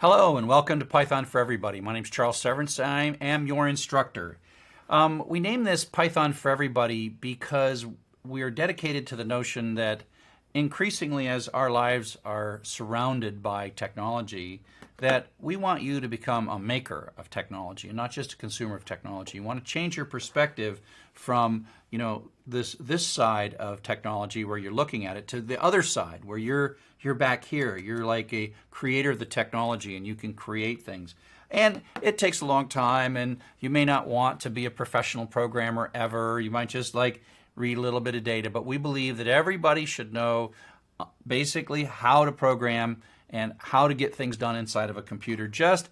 Hello and welcome to Python for Everybody. My name is Charles Severance. I am your instructor. We named this Python for Everybody because we are dedicated to the notion that increasingly as our lives are surrounded by technology, that we want you to become a maker of technology and not just a consumer of technology. You want to change your perspective from, this side of technology where you're looking at it to the other side where you're back here. You're like a creator of the technology and you can create things. And it takes a long time, and you may not want to be a professional programmer ever. You might just read a little bit of data, but we believe that everybody should know basically how to program and how to get things done inside of a computer, just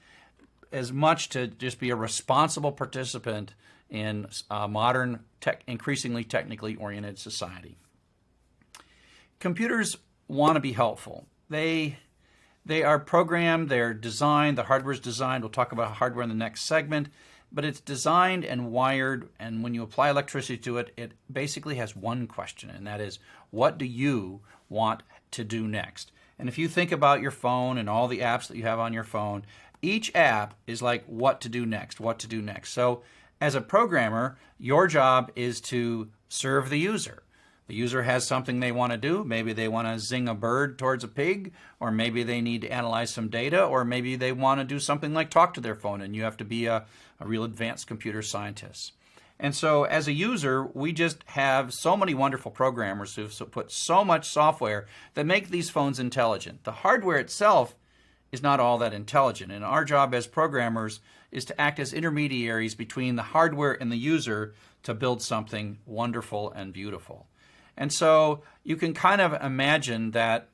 as much to just be a responsible participant in a modern, increasingly technically oriented society. Computers want to be helpful. They are programmed, they're designed, the hardware is designed. We'll talk about hardware in the next segment, but it's designed and wired, and when you apply electricity to it, it basically has one question, and that is, what do you want to do next? And if you think about your phone and all the apps that you have on your phone, each app is like what to do next, what to do next. So as a programmer, your job is to serve the user. The user has something they want to do. Maybe they want to zing a bird towards a pig, or maybe they need to analyze some data, or maybe they want to do something like talk to their phone, and you have to be a real advanced computer scientist. And so as a user, we just have so many wonderful programmers who've put so much software that make these phones intelligent. The hardware itself is not all that intelligent, and our job as programmers is to act as intermediaries between the hardware and the user to build something wonderful and beautiful. And so you can kind of imagine that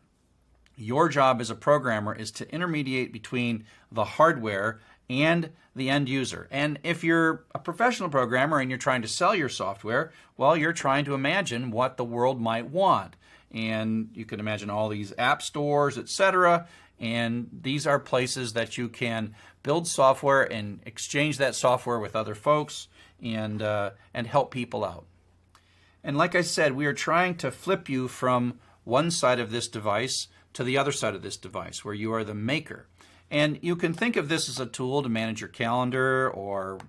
your job as a programmer is to intermediate between the hardware and the end user. And if you're a professional programmer and you're trying to sell your software, well, you're trying to imagine what the world might want. And you can imagine all these app stores, etc. And these are places that you can build software and exchange that software with other folks and help people out. And like I said, we are trying to flip you from one side of this device to the other side of this device, where you are the maker. And you can think of this as a tool to manage your calendar or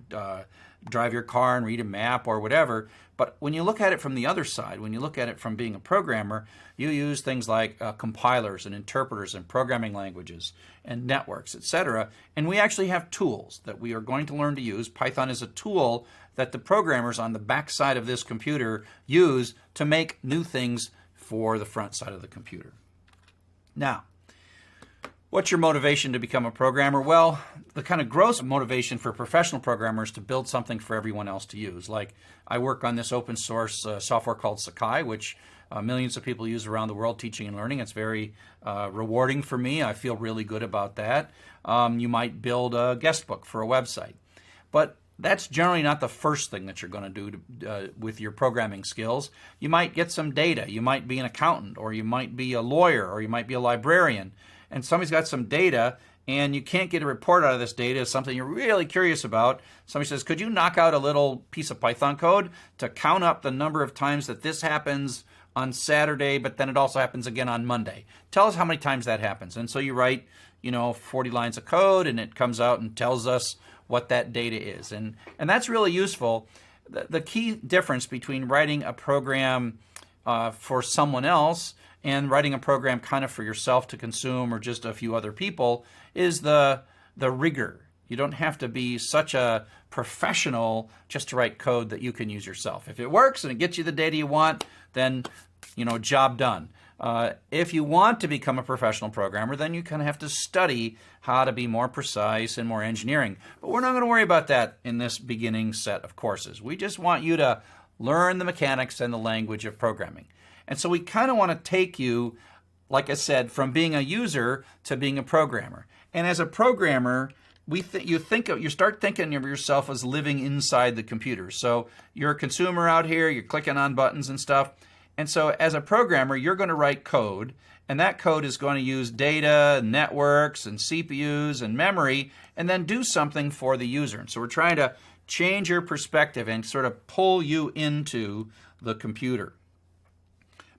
drive your car and read a map or whatever. But when you look at it from the other side, when you look at it from being a programmer, you use things like compilers and interpreters and programming languages and networks, etc. And we actually have tools that we are going to learn to use. Python is a tool that the programmers on the back side of this computer use to make new things for the front side of the computer. Now, what's your motivation to become a programmer? Well, the kind of gross motivation for professional programmers to build something for everyone else to use. Like, I work on this open source software called Sakai, which millions of people use around the world teaching and learning. It's very rewarding for me. I feel really good about that. You might build a guest book for a website. But that's generally not the first thing that you're going to do with your programming skills. You might get some data. You might be an accountant, or you might be a lawyer, or you might be a librarian. And somebody's got some data, and you can't get a report out of this data, something you're really curious about. Somebody says, could you knock out a little piece of Python code to count up the number of times that this happens on Saturday, but then it also happens again on Monday? Tell us how many times that happens. And so you write, 40 lines of code, and it comes out and tells us what that data is. And that's really useful. The key difference between writing a program for someone else and writing a program kind of for yourself to consume or just a few other people is the rigor. You don't have to be such a professional just to write code that you can use yourself. If it works and it gets you the data you want, then, job done. If you want to become a professional programmer, then you kind of have to study how to be more precise and more engineering. But we're not going to worry about that in this beginning set of courses. We just want you to learn the mechanics and the language of programming. And so we kind of want to take you, like I said, from being a user to being a programmer. And as a programmer, you start thinking of yourself as living inside the computer. So you're a consumer out here, you're clicking on buttons and stuff. And so as a programmer, you're going to write code, and that code is going to use data, networks, and CPUs, and memory, and then do something for the user. And so we're trying to change your perspective and sort of pull you into the computer.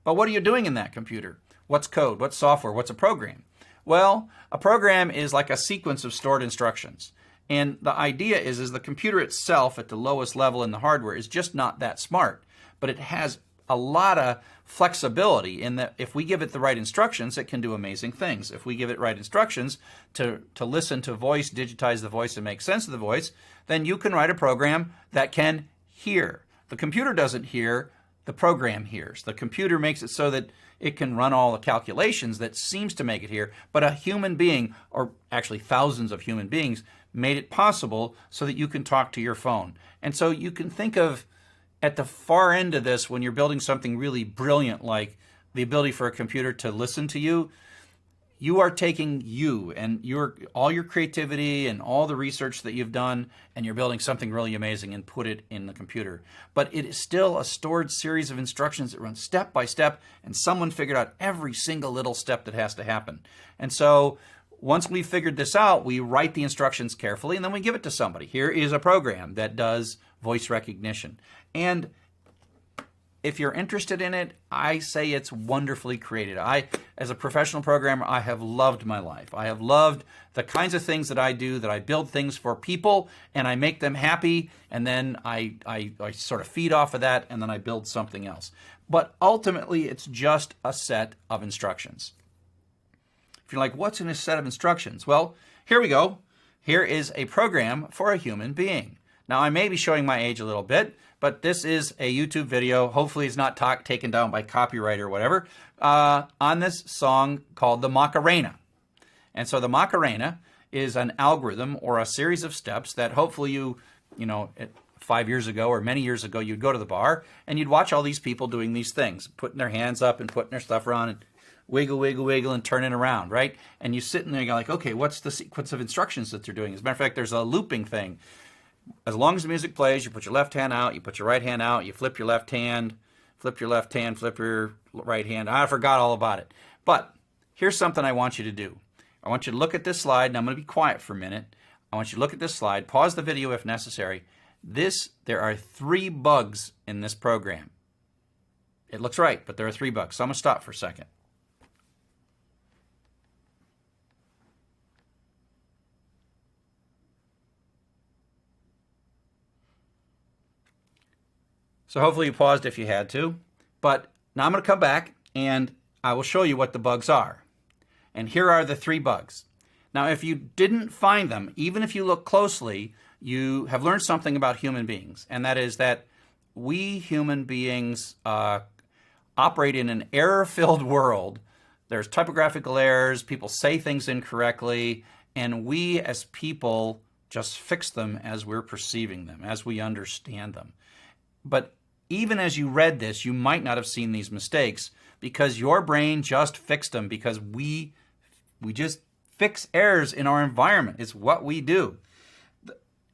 But what are you doing in that computer? What's code? What's software? What's a program? Well, a program is like a sequence of stored instructions. And the idea is the computer itself at the lowest level in the hardware is just not that smart. But it has a lot of flexibility in that if we give it the right instructions, it can do amazing things. If we give it right instructions to listen to voice, digitize the voice, and make sense of the voice, then you can write a program that can hear. The computer doesn't hear, the program hears. The computer makes it so that it can run all the calculations that seems to make it hear, but a human being, or actually thousands of human beings, made it possible so that you can talk to your phone. And so you can think of at the far end of this, when you're building something really brilliant like the ability for a computer to listen to you, you are taking you and all your creativity and all the research that you've done, and you're building something really amazing and put it in the computer. But it is still a stored series of instructions that run step by step, and someone figured out every single little step that has to happen. And so once we've figured this out, we write the instructions carefully, and then we give it to somebody. Here is a program that does voice recognition. And if you're interested in it, I say it's wonderfully created. As a professional programmer, I have loved my life. I have loved the kinds of things that I do, that I build things for people, and I make them happy, and then I sort of feed off of that, and then I build something else. But ultimately, it's just a set of instructions. If you're like, what's in a set of instructions? Well, here we go. Here is a program for a human being. Now, I may be showing my age a little bit, but this is a YouTube video. Hopefully it's not taken down by copyright or whatever, on this song called the Macarena. And so the Macarena is an algorithm or a series of steps that hopefully you know, 5 years ago or many years ago, you'd go to the bar and you'd watch all these people doing these things, putting their hands up and putting their stuff around and wiggle, wiggle, wiggle, and turning around, right? And you sit in there and you're like, okay, what's the sequence of instructions that they're doing? As a matter of fact, there's a looping thing. As long as the music plays, you put your left hand out, you put your right hand out, you flip your left hand, flip your left hand, flip your right hand. I forgot all about it. But here's something I want you to do. I want you to look at this slide, and I'm going to be quiet for a minute. I want you to look at this slide, pause the video if necessary. There are 3 bugs in this program. It looks right, but there are 3 bugs. So I'm going to stop for a second. So hopefully you paused if you had to. But now I'm going to come back and I will show you what the bugs are. And here are the 3 bugs. Now, if you didn't find them, even if you look closely, you have learned something about human beings. And that is that we human beings operate in an error-filled world. There's typographical errors, people say things incorrectly, and we as people just fix them as we're perceiving them, as we understand them. But even as you read this, you might not have seen these mistakes because your brain just fixed them, because we just fix errors in our environment. It's what we do.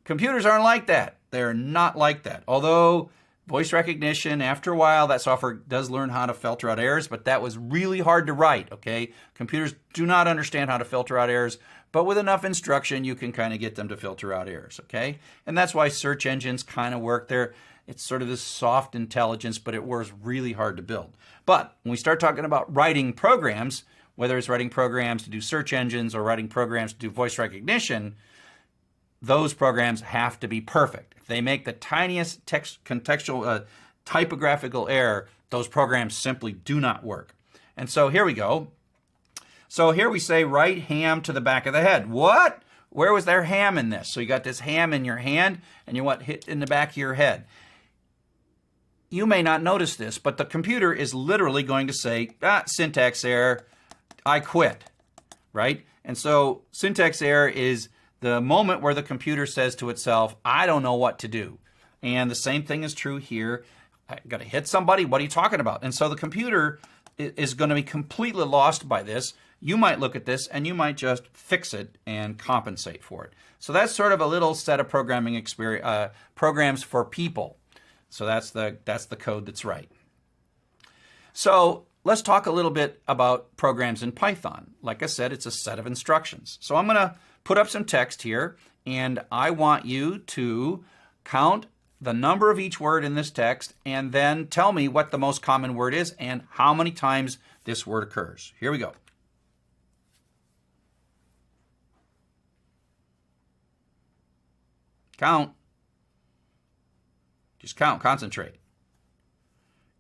Computers aren't like that. They're not like that. Although voice recognition, after a while, that software does learn how to filter out errors, but that was really hard to write, okay? Computers do not understand how to filter out errors, but with enough instruction, you can kind of get them to filter out errors, okay? And that's why search engines kind of work there. It's sort of this soft intelligence, but it was really hard to build. But when we start talking about writing programs, whether it's writing programs to do search engines or writing programs to do voice recognition, those programs have to be perfect. If they make the tiniest contextual typographical error, those programs simply do not work. And so here we go. So here we say write ham to the back of the head. What? Where was there ham in this? So you got this ham in your hand and you want hit in the back of your head. You may not notice this, but the computer is literally going to say, syntax error, I quit, right? And so syntax error is the moment where the computer says to itself, I don't know what to do. And the same thing is true here. I got to hit somebody. What are you talking about? And so the computer is going to be completely lost by this. You might look at this and you might just fix it and compensate for it. So that's sort of a little set of programming experience, programs for people. So that's the code that's right. So let's talk a little bit about programs in Python. Like I said, it's a set of instructions. So I'm going to put up some text here, and I want you to count the number of each word in this text and then tell me what the most common word is and how many times this word occurs. Here we go. count. Just count. Concentrate.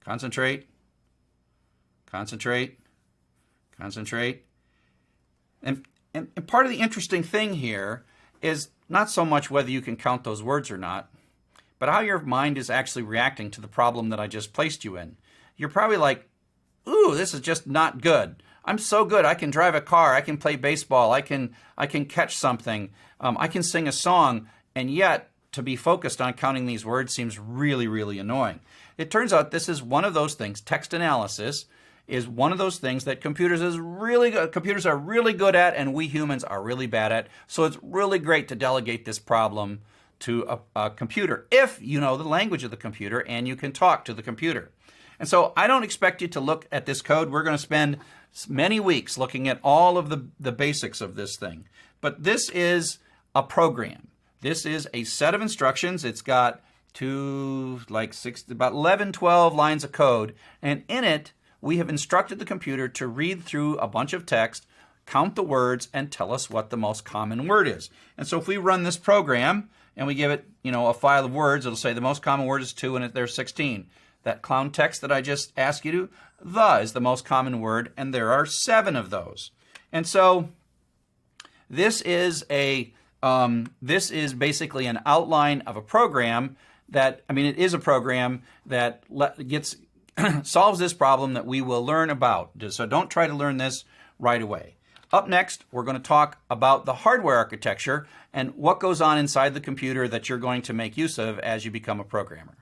Concentrate. Concentrate. Concentrate. And part of the interesting thing here is not so much whether you can count those words or not, but how your mind is actually reacting to the problem that I just placed you in. You're probably like, ooh, this is just not good. I'm so good. I can drive a car. I can play baseball. I can catch something. I can sing a song. And yet, to be focused on counting these words seems really, really annoying. It turns out this is one of those things. Text analysis is one of those things that computers are really good at, and we humans are really bad at. So it's really great to delegate this problem to a computer if you know the language of the computer and you can talk to the computer. And so I don't expect you to look at this code. We're going to spend many weeks looking at all of the basics of this thing. But this is a program. This is a set of instructions. It's got about 11, 12 lines of code. And in it, we have instructed the computer to read through a bunch of text, count the words, and tell us what the most common word is. And so if we run this program and we give it, a file of words, it'll say the most common word is 2 and there's 16. That clown text that I just asked you to, the is the most common word, and there are 7 of those. And so this is basically an outline of a program that, it is a program that solves this problem that we will learn about. So don't try to learn this right away. Up next, we're going to talk about the hardware architecture and what goes on inside the computer that you're going to make use of as you become a programmer.